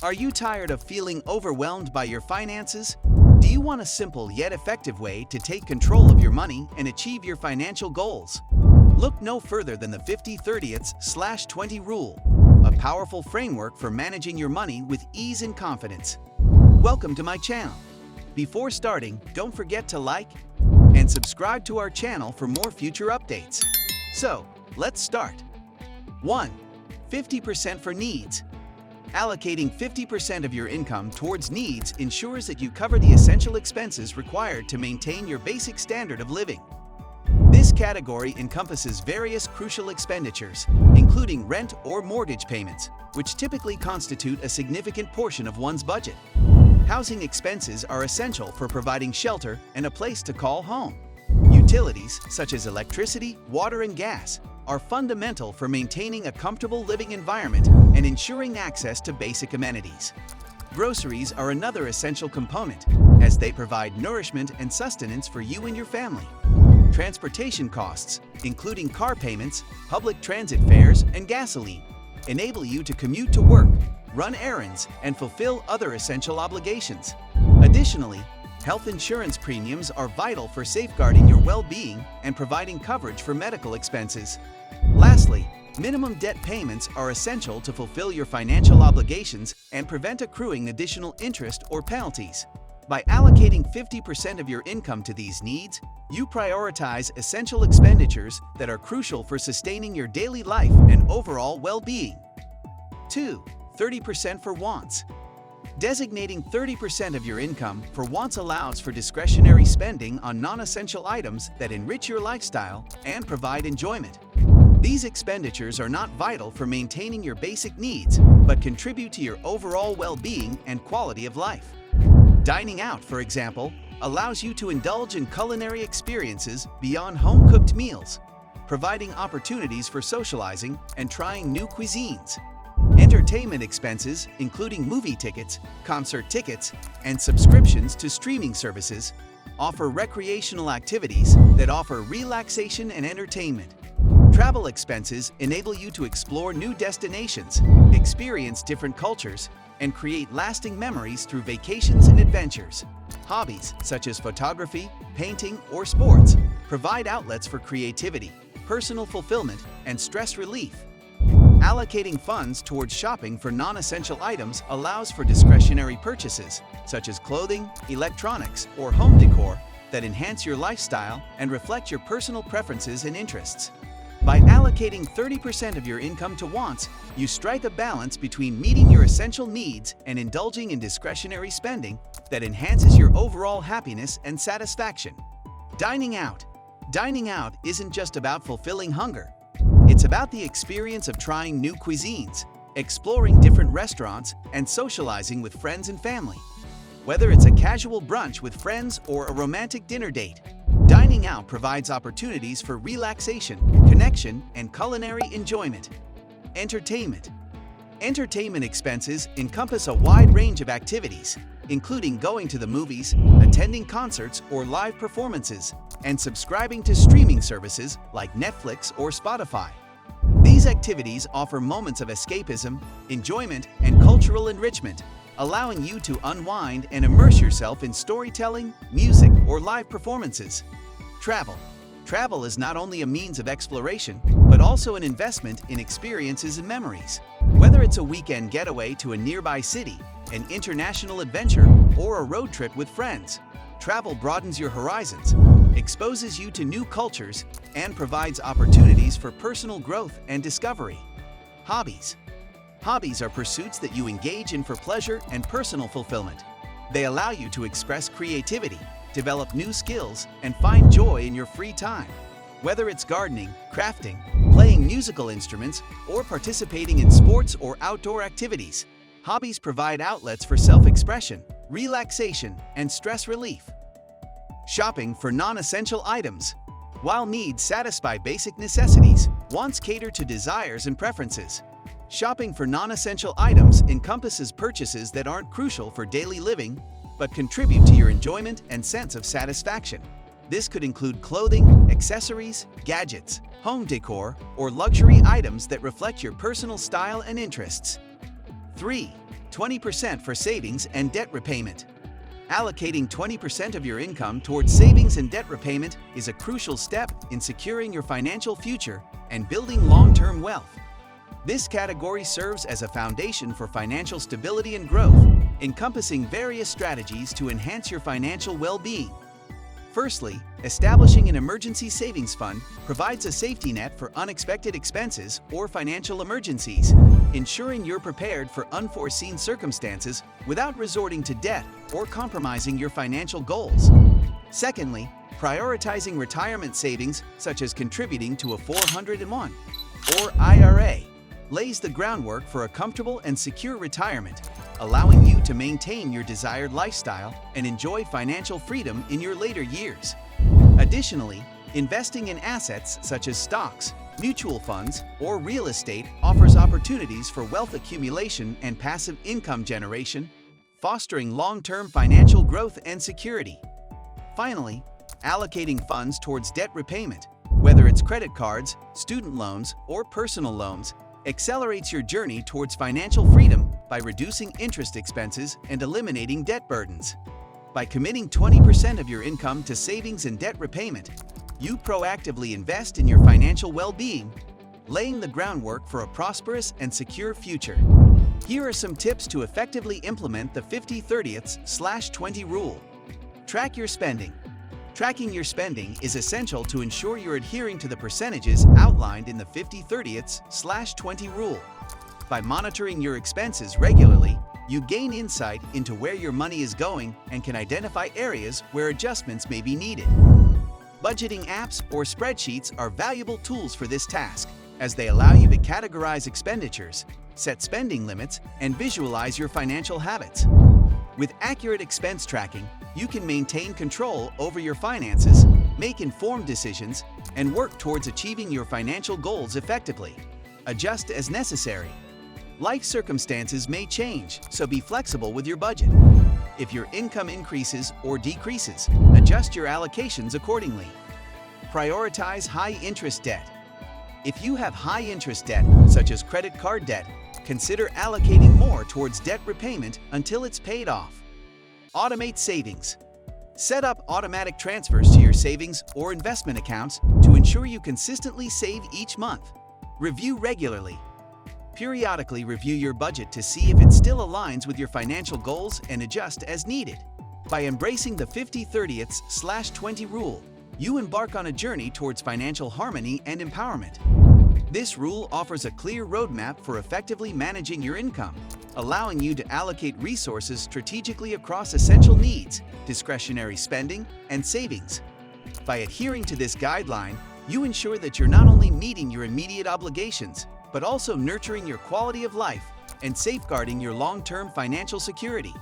Are you tired of feeling overwhelmed by your finances? Do you want a simple yet effective way to take control of your money and achieve your financial goals? Look no further than the 50/30/20 rule, a powerful framework for managing your money with ease and confidence. Welcome to my channel. Before starting, don't forget to like and subscribe to our channel for more future updates. So, let's start. 1. 50% for needs. Allocating 50% of your income towards needs ensures that you cover the essential expenses required to maintain your basic standard of living. This category encompasses various crucial expenditures, including rent or mortgage payments, which typically constitute a significant portion of one's budget. Housing expenses are essential for providing shelter and a place to call home. Utilities, such as electricity, water, and gas, are fundamental for maintaining a comfortable living environment and ensuring access to basic amenities. Groceries are another essential component, as they provide nourishment and sustenance for you and your family. Transportation costs, including car payments, public transit fares, and gasoline, enable you to commute to work, run errands, and fulfill other essential obligations. Additionally, health insurance premiums are vital for safeguarding your well-being and providing coverage for medical expenses. Lastly, minimum debt payments are essential to fulfill your financial obligations and prevent accruing additional interest or penalties. By allocating 50% of your income to these needs, you prioritize essential expenditures that are crucial for sustaining your daily life and overall well-being. 2. 30% for wants. Designating 30% of your income for wants allows for discretionary spending on non-essential items that enrich your lifestyle and provide enjoyment. These expenditures are not vital for maintaining your basic needs, but contribute to your overall well-being and quality of life. Dining out, for example, allows you to indulge in culinary experiences beyond home-cooked meals, providing opportunities for socializing and trying new cuisines. Entertainment expenses, including movie tickets, concert tickets, and subscriptions to streaming services, offer recreational activities that offer relaxation and entertainment. Travel expenses enable you to explore new destinations, experience different cultures, and create lasting memories through vacations and adventures. Hobbies, such as photography, painting, or sports, provide outlets for creativity, personal fulfillment, and stress relief. Allocating funds towards shopping for non-essential items allows for discretionary purchases, such as clothing, electronics, or home decor, that enhance your lifestyle and reflect your personal preferences and interests. By allocating 30% of your income to wants, you strike a balance between meeting your essential needs and indulging in discretionary spending that enhances your overall happiness and satisfaction. Dining out. Dining out isn't just about fulfilling hunger. It's about the experience of trying new cuisines, exploring different restaurants, and socializing with friends and family. Whether it's a casual brunch with friends or a romantic dinner date, dining out provides opportunities for relaxation, connection, and culinary enjoyment. Entertainment. Entertainment expenses encompass a wide range of activities, including going to the movies, attending concerts or live performances, and subscribing to streaming services like Netflix or Spotify. These activities offer moments of escapism, enjoyment, and cultural enrichment, allowing you to unwind and immerse yourself in storytelling, music, or live performances. Travel. Travel is not only a means of exploration, but also an investment in experiences and memories. Whether it's a weekend getaway to a nearby city, an international adventure, or a road trip with friends, travel broadens your horizons, exposes you to new cultures, and provides opportunities for personal growth and discovery. Hobbies. Hobbies are pursuits that you engage in for pleasure and personal fulfillment. They allow you to express creativity, develop new skills, and find joy in your free time. Whether it's gardening, crafting, playing musical instruments, or participating in sports or outdoor activities, hobbies provide outlets for self-expression, relaxation, and stress relief. Shopping for non-essential items. While needs satisfy basic necessities, wants cater to desires and preferences. Shopping for non-essential items encompasses purchases that aren't crucial for daily living, but contribute to your enjoyment and sense of satisfaction. This could include clothing, accessories, gadgets, home decor, or luxury items that reflect your personal style and interests. 3. 20% for savings and debt repayment. Allocating 20% of your income towards savings and debt repayment is a crucial step in securing your financial future and building long-term wealth. This category serves as a foundation for financial stability and growth, encompassing various strategies to enhance your financial well-being. Firstly, establishing an emergency savings fund provides a safety net for unexpected expenses or financial emergencies, ensuring you're prepared for unforeseen circumstances without resorting to debt or compromising your financial goals. Secondly, prioritizing retirement savings, such as contributing to a 401 or IRA, lays the groundwork for a comfortable and secure retirement, allowing you to maintain your desired lifestyle and enjoy financial freedom in your later years. Additionally, investing in assets such as stocks, mutual funds, or real estate offers opportunities for wealth accumulation and passive income generation, fostering long-term financial growth and security. Finally, allocating funds towards debt repayment, whether it's credit cards, student loans, or personal loans, accelerates your journey towards financial freedom by reducing interest expenses and eliminating debt burdens. By committing 20% of your income to savings and debt repayment, you proactively invest in your financial well-being, laying the groundwork for a prosperous and secure future. Here are some tips to effectively implement the 50/30/20 rule. Track your spending. Tracking your spending is essential to ensure you're adhering to the percentages outlined in the 50/30/20 rule. By monitoring your expenses regularly, you gain insight into where your money is going and can identify areas where adjustments may be needed. Budgeting apps or spreadsheets are valuable tools for this task, as they allow you to categorize expenditures, set spending limits, and visualize your financial habits. With accurate expense tracking, you can maintain control over your finances, make informed decisions, and work towards achieving your financial goals effectively. Adjust as necessary. Life circumstances may change, so be flexible with your budget. If your income increases or decreases, adjust your allocations accordingly. Prioritize high-interest debt. If you have high-interest debt, such as credit card debt, consider allocating more towards debt repayment until it's paid off. Automate savings. Set up automatic transfers to your savings or investment accounts to ensure you consistently save each month. Review regularly. Periodically review your budget to see if it still aligns with your financial goals and adjust as needed. By embracing the 50/30/20 rule, you embark on a journey towards financial harmony and empowerment. This rule offers a clear roadmap for effectively managing your income, allowing you to allocate resources strategically across essential needs, discretionary spending, and savings. By adhering to this guideline, you ensure that you're not only meeting your immediate obligations, but also nurturing your quality of life and safeguarding your long-term financial security.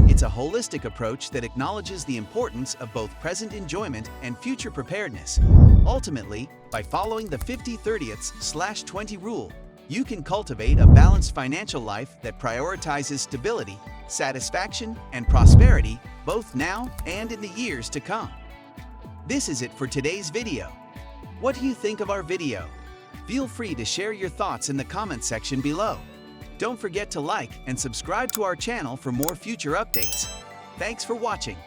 It's a holistic approach that acknowledges the importance of both present enjoyment and future preparedness. Ultimately, by following the 50/30/20 rule, you can cultivate a balanced financial life that prioritizes stability, satisfaction, and prosperity both now and in the years to come. This is it for today's video. What do you think of our video? Feel free to share your thoughts in the comment section below. Don't forget to like and subscribe to our channel for more future updates. Thanks for watching.